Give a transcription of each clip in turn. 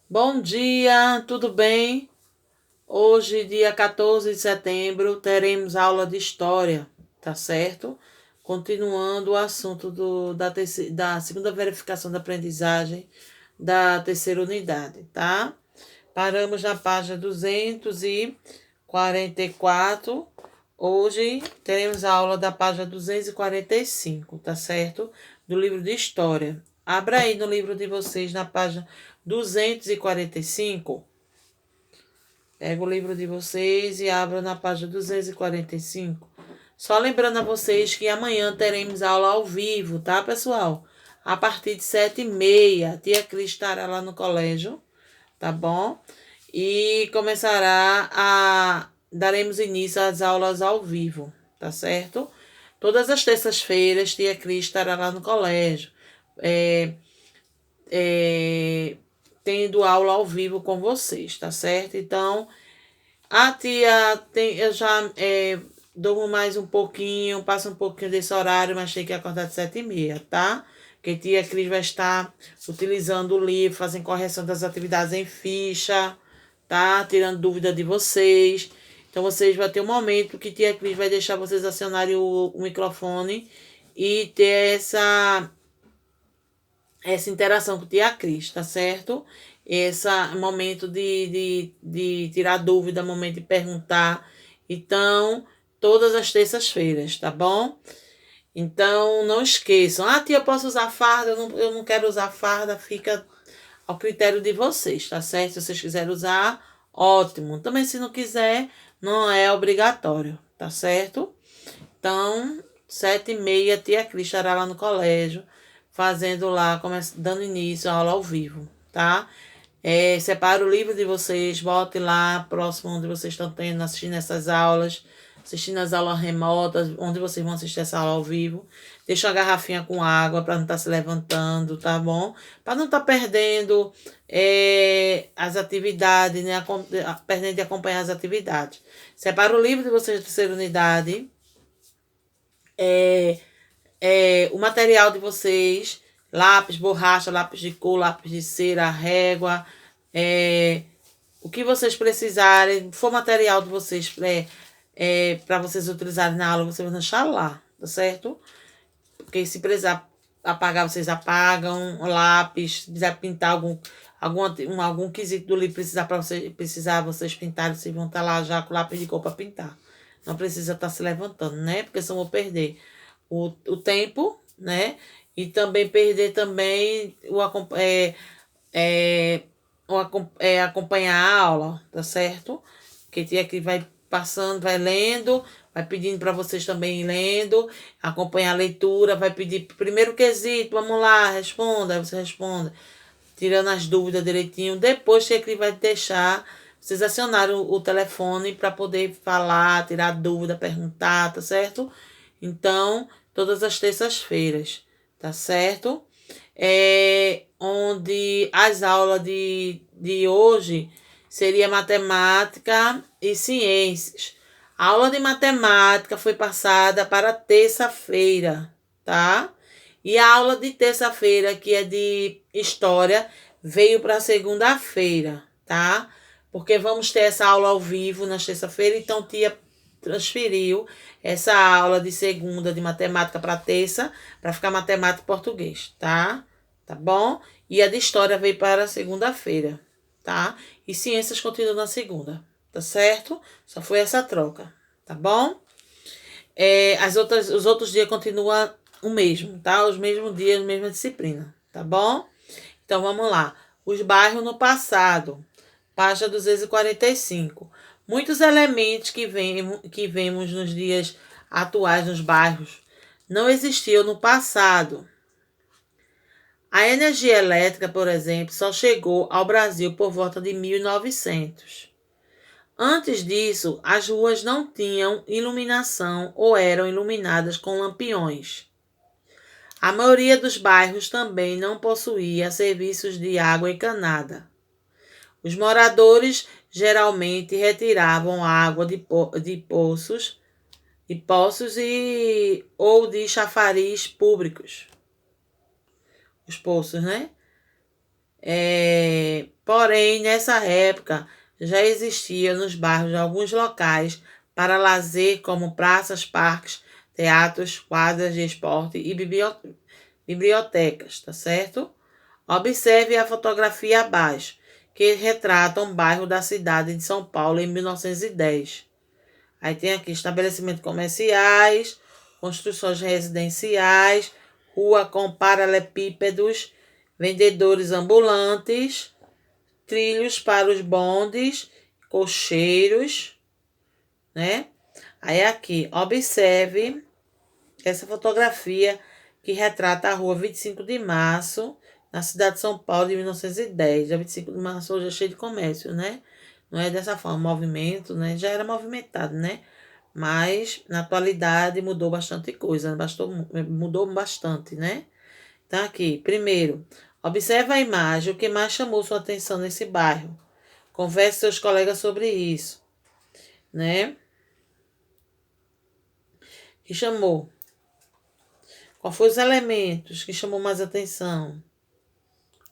Bom dia, tudo bem? Hoje, dia 14 de setembro, teremos aula de história, tá certo? Continuando o assunto da segunda verificação da aprendizagem da terceira unidade, tá? Paramos na página 244. Hoje teremos a aula da página 245, tá certo? Do livro de história. Abra aí no livro de vocês na página 245. Pega o livro de vocês e abra na página 245. Só lembrando a vocês que amanhã teremos aula ao vivo, tá, pessoal? A partir de 7h30. Tia Cris estará lá no colégio, tá bom? E daremos início às aulas ao vivo, tá certo? Todas as terças-feiras, tia Cris estará lá no colégio, é, é, tendo aula ao vivo com vocês, tá certo? Então, a tia eu já durmo mais um pouquinho, passo um pouquinho desse horário, mas tem que acordar de 7h30, tá? Porque tia Cris vai estar utilizando o livro, fazendo correção das atividades em ficha, tá? Tirando dúvida de vocês. Então, vocês vão ter um momento que tia Cris vai deixar vocês acionarem o microfone e ter essa interação com tia Cris, tá certo? Esse momento de tirar dúvida, momento de perguntar. Então, todas as terças-feiras, tá bom? Então, não esqueçam. Ah, tia, eu posso usar farda? Eu não quero usar farda, fica ao critério de vocês, tá certo? Se vocês quiserem usar, ótimo. Também, se não quiser, não é obrigatório, tá certo? Então, 7h30, tia Cris estará lá no colégio, fazendo lá, dando início à aula ao vivo, tá? Separa o livro de vocês, bote lá próximo onde vocês estão tendo, assistindo essas aulas, assistindo as aulas remotas, onde vocês vão assistir essa aula ao vivo. Deixa uma garrafinha com água para não estar se levantando, tá bom? Para não estar perdendo as atividades, né? Perdendo de acompanhar as atividades. Separa o livro de vocês da terceira unidade. O material de vocês, lápis, borracha, lápis de cor, lápis de cera, régua, o que vocês precisarem, for material de vocês para vocês utilizarem na aula, vocês vão deixar lá, tá certo? Porque se precisar apagar, vocês apagam, o lápis, se quiser pintar algum quesito do livro precisar vocês pintarem, vocês vão estar lá já com lápis de cor para pintar. Não precisa estar se levantando, né? Porque senão vou perder o tempo, né? E também perder também acompanhar a aula, tá certo? Que tem aqui vai passando, vai lendo, vai pedindo para vocês também ir lendo, acompanhar a leitura, vai pedir primeiro quesito, vamos lá, responda, aí você responde, tirando as dúvidas direitinho. Depois que ele vai deixar vocês acionarem o telefone para poder falar, tirar dúvida, perguntar, tá certo? Então, todas as terças-feiras, tá certo? Onde as aulas de hoje seria matemática e ciências. A aula de matemática foi passada para terça-feira, tá? E a aula de terça-feira, que é de história, veio para segunda-feira, tá? Porque vamos ter essa aula ao vivo na terça-feira, então tia transferiu essa aula de segunda de matemática para terça, para ficar matemática e português, tá? Tá bom? E a de história veio para segunda-feira, tá? E ciências continua na segunda, tá certo? Só foi essa troca, tá bom? Os outros dias continuam o mesmo, tá? Os mesmos dias, a mesma disciplina, tá bom? Então vamos lá. Os bairros no passado, página 245. Muitos elementos que vemos nos dias atuais nos bairros não existiam no passado. A energia elétrica, por exemplo, só chegou ao Brasil por volta de 1900. Antes disso, as ruas não tinham iluminação ou eram iluminadas com lampiões. A maioria dos bairros também não possuía serviços de água encanada. Os moradores geralmente retiravam água de poços ou de chafariz públicos. Os poços, né? Porém, nessa época, já existia nos bairros alguns locais para lazer, como praças, parques, teatros, quadras de esporte e bibliotecas, tá certo? Observe a fotografia abaixo, que retrata um bairro da cidade de São Paulo em 1910. Aí tem aqui estabelecimentos comerciais, construções residenciais, rua com paralelepípedos, vendedores ambulantes, trilhos para os bondes, cocheiros, né? Aí aqui, observe essa fotografia que retrata a rua 25 de março, na cidade de São Paulo, de 1910. A 25 de março hoje é cheio de comércio, né? Não é dessa forma, movimento, né? Já era movimentado, né? Mas, na atualidade, mudou bastante coisa, mudou bastante, né? Então, aqui, primeiro, observe a imagem, o que mais chamou sua atenção nesse bairro. Converse com seus colegas sobre isso, né? Que chamou? Qual foram os elementos que chamou mais atenção?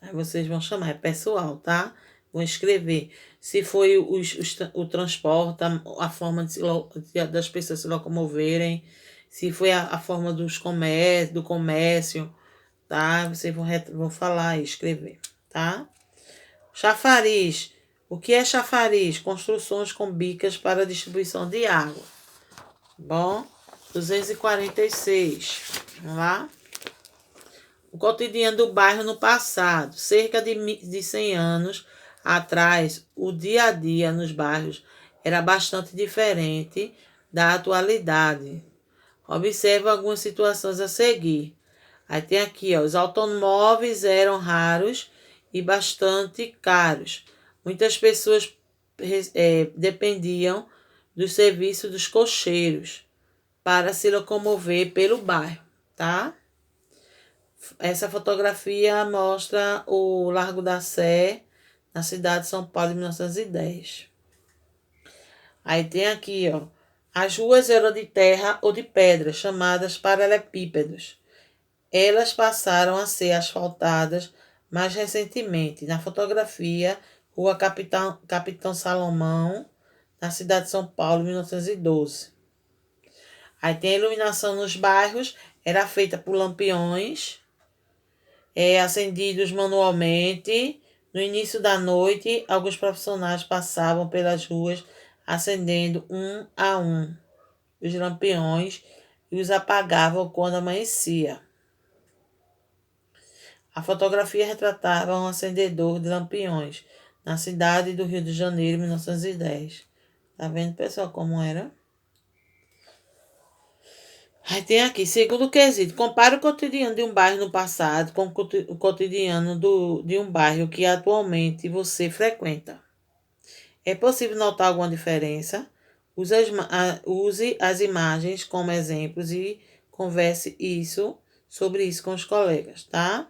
Aí vocês vão chamar, é pessoal, tá? Vão escrever. Se foi o transporte, a forma das pessoas se locomoverem, se foi a forma do comércio, tá? Vocês vão falar e escrever, tá? Chafariz. O que é chafariz? Construções com bicas para distribuição de água. Bom, 246. Vamos lá? O cotidiano do bairro no passado. Cerca de 100 anos atrás, o dia a dia nos bairros era bastante diferente da atualidade. Observe algumas situações a seguir. Aí tem aqui, ó, os automóveis eram raros e bastante caros. Muitas pessoas dependiam do serviço dos cocheiros para se locomover pelo bairro, tá? Essa fotografia mostra o Largo da Sé, na cidade de São Paulo, em 1910. Aí tem aqui, ó, as ruas eram de terra ou de pedra, chamadas paralelepípedos. Elas passaram a ser asfaltadas mais recentemente. Na fotografia, Rua Capitão Salomão, na cidade de São Paulo, em 1912. Aí tem a iluminação nos bairros, era feita por lampiões, acendidos manualmente. No início da noite, alguns profissionais passavam pelas ruas acendendo um a um os lampiões e os apagavam quando amanhecia. A fotografia retratava um acendedor de lampiões na cidade do Rio de Janeiro, 1910. Tá vendo, pessoal, como era? Aí tem aqui, segundo quesito, compare o cotidiano de um bairro no passado com o cotidiano de um bairro que atualmente você frequenta. É possível notar alguma diferença? Use as imagens como exemplos e converse sobre isso com os colegas, tá?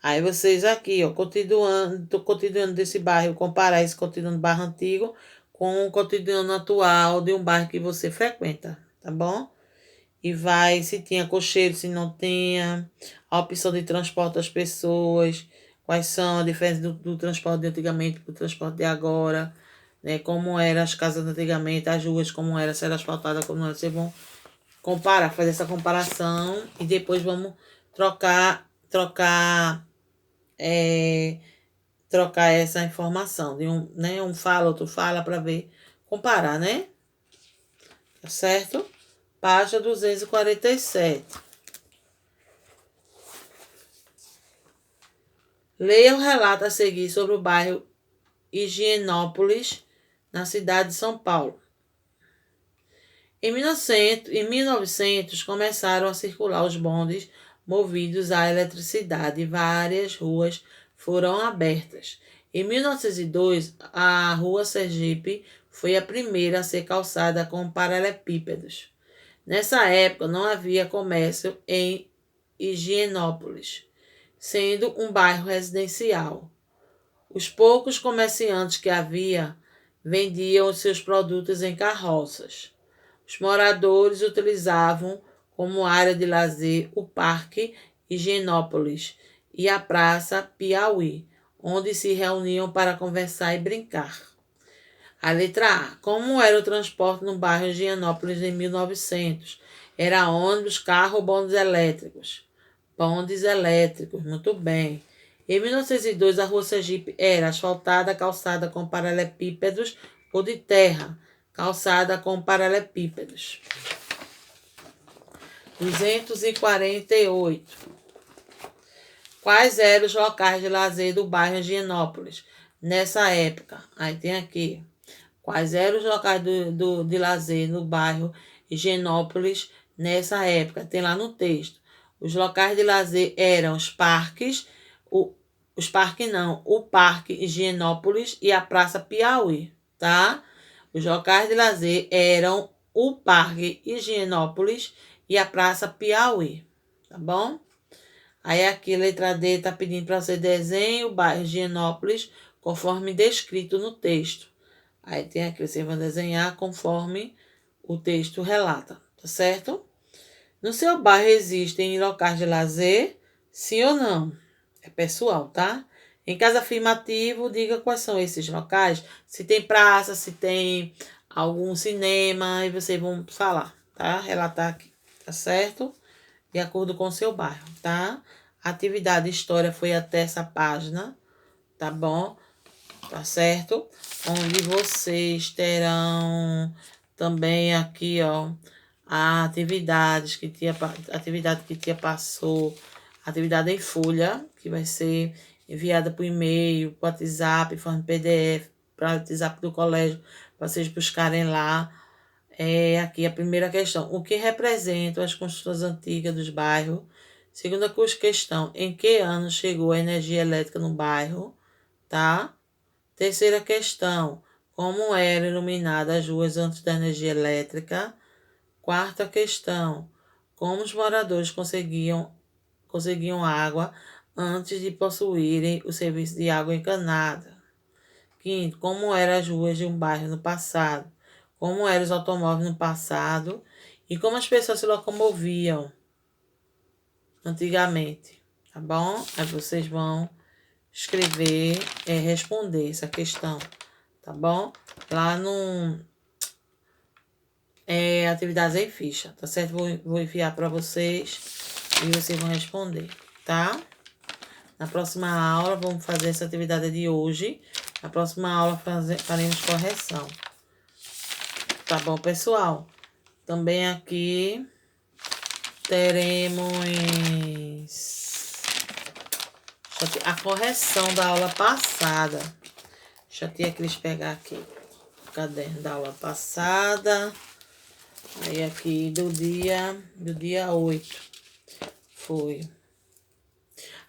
Aí vocês aqui, ó, cotidiano desse bairro, comparar esse cotidiano do bairro antigo com o cotidiano atual de um bairro que você frequenta, tá bom? E vai se tinha cocheiro, se não tinha, a opção de transporte das pessoas, quais são a diferença do transporte de antigamente para o transporte de agora, né? Como eram as casas de antigamente, as ruas, como era, se era asfaltada, como não era. Vocês vão comparar, fazer essa comparação e depois vamos trocar essa informação. Né? Um fala, outro fala para ver, comparar, né? Tá certo? Página 247. Leia o relato a seguir sobre o bairro Higienópolis, na cidade de São Paulo. Em 1900 começaram a circular os bondes movidos à eletricidade e várias ruas foram abertas. Em 1902, a Rua Sergipe foi a primeira a ser calçada com paralelepípedos. Nessa época, não havia comércio em Higienópolis, sendo um bairro residencial. Os poucos comerciantes que havia vendiam os seus produtos em carroças. Os moradores utilizavam como área de lazer o Parque Higienópolis e a Praça Piauí, onde se reuniam para conversar e brincar. A letra A. Como era o transporte no bairro de Higienópolis em 1900? Era ônibus, carro ou bondes elétricos? Bondes elétricos, muito bem. Em 1902, a rua Sergipe era asfaltada, calçada com paralelepípedos ou de terra, calçada com paralelepípedos. 248. Quais eram os locais de lazer do bairro Higienópolis nessa época? Aí tem aqui. Quais eram os locais de lazer no bairro Higienópolis nessa época? Tem lá no texto. Os locais de lazer eram os parques, o Parque Higienópolis e a Praça Piauí, tá? Os locais de lazer eram o Parque Higienópolis e a Praça Piauí, tá bom? Aí aqui, letra D, tá pedindo para você desenhar o bairro Higienópolis conforme descrito no texto. Aí tem aqui, você vai desenhar conforme o texto relata, tá certo? No seu bairro existem locais de lazer? Sim ou não? É pessoal, tá? Em caso afirmativo, diga quais são esses locais. Se tem praça, se tem algum cinema, e vocês vão falar, tá? Relatar aqui, tá certo? De acordo com o seu bairro, tá? Atividade História foi até essa página, tá bom? Tá certo? Onde vocês terão também aqui, ó, a atividade que tia passou, atividade em folha, que vai ser enviada por e-mail, por WhatsApp, em forma de PDF, para o WhatsApp do colégio, para vocês buscarem lá. Aqui a primeira questão. O que representam as construções antigas dos bairros? Segunda questão. Em que ano chegou a energia elétrica no bairro? Tá? Terceira questão. Como eram iluminadas as ruas antes da energia elétrica? Quarta questão. Como os moradores conseguiam água antes de possuírem o serviço de água encanada? Quinto. Como eram as ruas de um bairro no passado? Como eram os automóveis no passado? E como as pessoas se locomoviam antigamente? Tá bom? Aí vocês vão escrever, responder essa questão, tá bom? Lá no atividades em ficha, tá certo? Vou enviar para vocês e vocês vão responder, tá? Na próxima aula, vamos fazer essa atividade de hoje. Na próxima aula, faremos correção. Tá bom, pessoal? Também aqui teremos a correção da aula passada. Deixa a tia Cris pegar aqui o caderno da aula passada. Aí aqui do dia 8. Foi.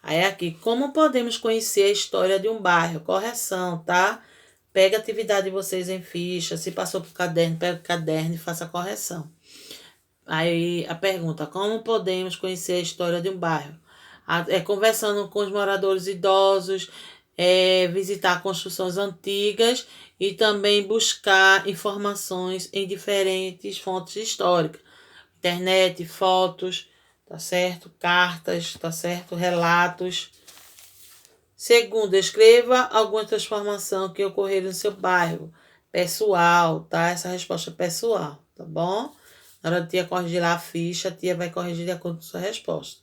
Aí aqui, como podemos conhecer a história de um bairro? Correção, tá? Pega a atividade de vocês em ficha. Se passou por caderno, pega o caderno e faça a correção. Aí a pergunta, como podemos conhecer a história de um bairro? Conversando com os moradores idosos, visitar construções antigas e também buscar informações em diferentes fontes históricas. Internet, fotos, tá certo? Cartas, tá certo? Relatos. Segundo, escreva alguma transformação que ocorreram no seu bairro. Pessoal, tá? Essa resposta é pessoal, tá bom? Na hora de tia corrigir lá a ficha, a tia vai corrigir de acordo com a sua resposta,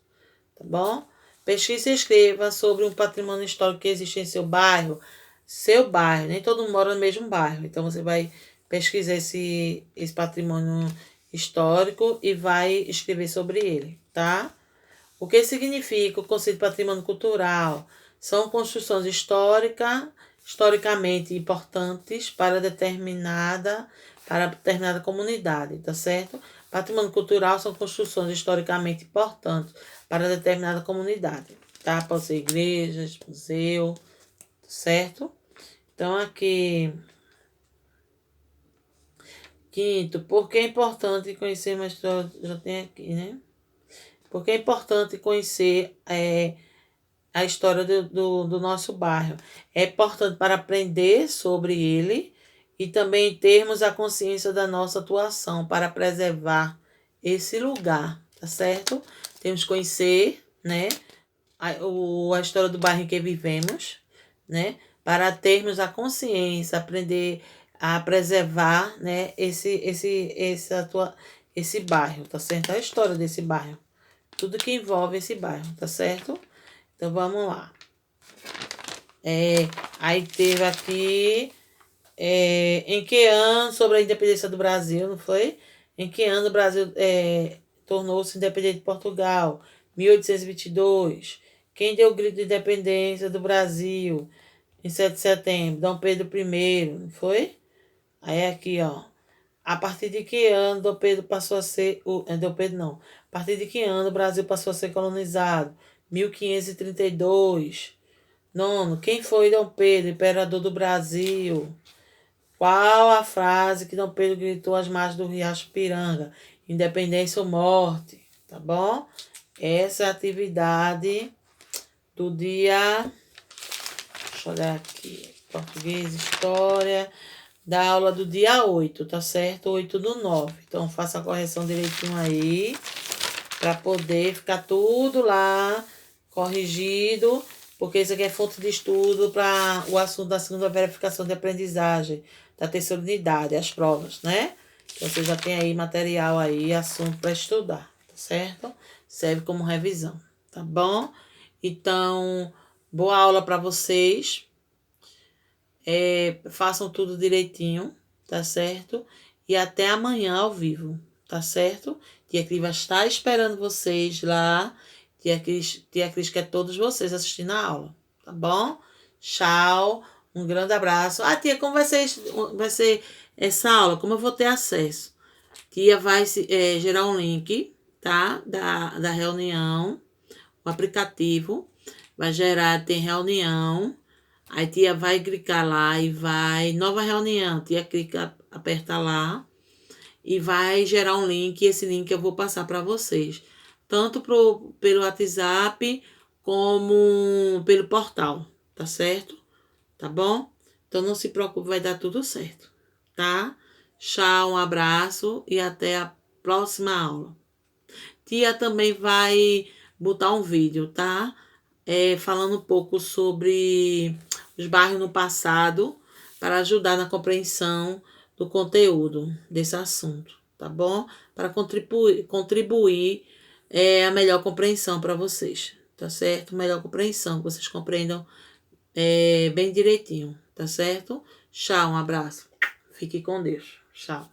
tá bom? Pesquise e escreva sobre um patrimônio histórico que existe em seu bairro. Seu bairro, nem todo mundo mora no mesmo bairro. Então, você vai pesquisar esse patrimônio histórico e vai escrever sobre ele, tá? O que significa o conceito de patrimônio cultural? São construções historicamente importantes para determinada comunidade, tá certo? Patrimônio cultural são construções historicamente importantes para determinada comunidade, tá? Pode ser igrejas, museu, certo? Então, aqui... Quinto, por que é importante conhecer uma história... Já tem aqui, né? Por que é importante conhecer a história do nosso bairro? É importante para aprender sobre ele e também termos a consciência da nossa atuação para preservar esse lugar, tá certo? Temos que conhecer, né, a história do bairro em que vivemos, né? Para termos a consciência, aprender a preservar, né? Esse bairro, tá certo? A história desse bairro. Tudo que envolve esse bairro, tá certo? Então, vamos lá. Aí teve aqui... em que ano, sobre a independência do Brasil, não foi? Em que ano o Brasil tornou-se independente de Portugal? 1822. Quem deu o grito de independência do Brasil? Em 7 de setembro. Dom Pedro I, não foi? Aí aqui, ó. A partir de que ano Dom Pedro passou a ser... Dom Pedro não. A partir de que ano o Brasil passou a ser colonizado? 1532. Nono. Quem foi Dom Pedro, imperador do Brasil? Qual a frase que Dom Pedro gritou às margens do Riacho Piranga? Independência ou morte, tá bom? Essa é a atividade do dia... Deixa eu olhar aqui. Português, história... Da aula do dia 8, tá certo? 8/9. Então, faça a correção direitinho aí, para poder ficar tudo lá corrigido, porque isso aqui é fonte de estudo para o assunto da segunda verificação de aprendizagem, da terceira unidade, as provas, né? Então, você já tem aí material aí, assunto para estudar, tá certo? Serve como revisão, tá bom? Então, boa aula para vocês. Façam tudo direitinho, tá certo? E até amanhã ao vivo, tá certo? Tia Cris vai estar esperando vocês lá. Tia Cris quer todos vocês assistindo a aula, tá bom? Tchau, um grande abraço. Ah, tia, como vai ser essa aula? Como eu vou ter acesso? Tia vai gerar um link, tá? Da reunião, o aplicativo. Vai gerar, tem reunião. Aí tia vai clicar lá e vai... Nova reunião. Tia clica, aperta lá e vai gerar um link. E esse link eu vou passar para vocês. Tanto pelo WhatsApp como pelo portal. Tá certo? Tá bom? Então não se preocupe, vai dar tudo certo. Tá? Tchau, um abraço e até a próxima aula. Tia também vai botar um vídeo, tá? Falando um pouco sobre os bairros no passado, para ajudar na compreensão do conteúdo desse assunto, tá bom? Para contribuir a melhor compreensão para vocês, tá certo? Melhor compreensão, que vocês compreendam bem direitinho, tá certo? Tchau, um abraço. Fique com Deus. Tchau.